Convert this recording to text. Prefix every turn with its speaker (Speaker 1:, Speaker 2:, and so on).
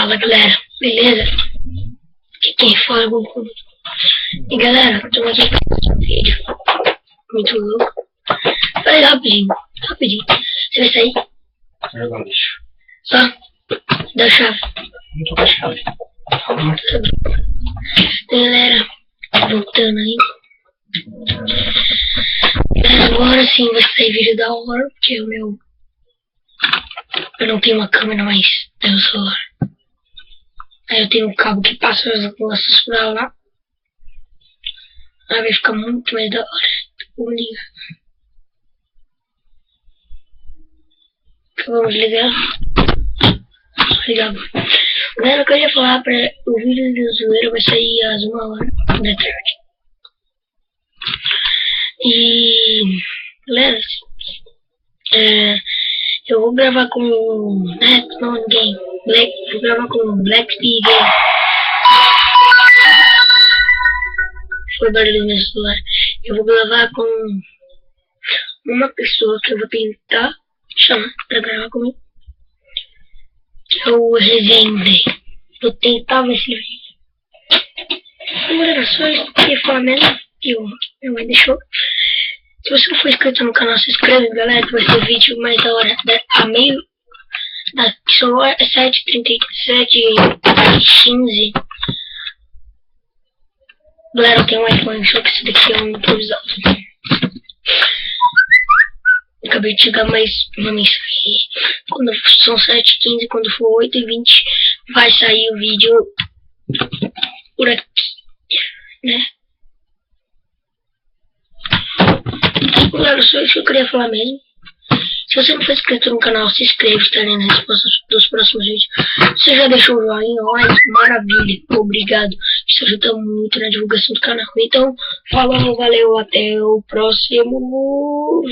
Speaker 1: Fala galera, beleza? Aqui quem fala é Goku. E galera, estamos aqui com um vídeo muito louco. Peraí, rapidinho. Você vai sair?
Speaker 2: Jogar lixo.
Speaker 1: Só? Dá a chave.
Speaker 2: Não tô com a chave.
Speaker 1: Galera, voltando aí. Agora sim vai sair vídeo da hora, porque eu não tenho uma câmera, mas tenho o celular. Aí eu tenho um cabo que passa as negócios pra lá. Aí vai ficar muito mais da hora. Vamos ligar. Vamos ligar. Ligar. Galera, o que eu ia falar pra o vídeo do zoeiro vai sair às 1h da tarde. E galera, eu vou gravar com vou gravar com Black Pig. Foi barulho do meu celular. Eu vou gravar com uma pessoa que eu vou tentar chamar pra gravar comigo, que é o Rezende. Vou tentar ver se ele vem. Galera, só isso que eu ia falar mesmo. Minha mãe deixou. Se você não for inscrito no canal, se inscreve, galera, que vai ser o vídeo mais da hora. Que são 7h37, 15. Galera, eu tenho um iPhone, só que esse daqui é um improvisado. Acabei de chegar mais uma mensagem. Quando são 7h15, quando for 8h20, vai sair o vídeo por aqui, né? Galera, só isso que eu queria falar mesmo. Se você não for inscrito no canal, se inscreve, está aí nas respostas dos próximos vídeos. Você já deixou o joinha, like, maravilha, obrigado. Isso ajuda muito na divulgação do canal. Então, falou, valeu, até o próximo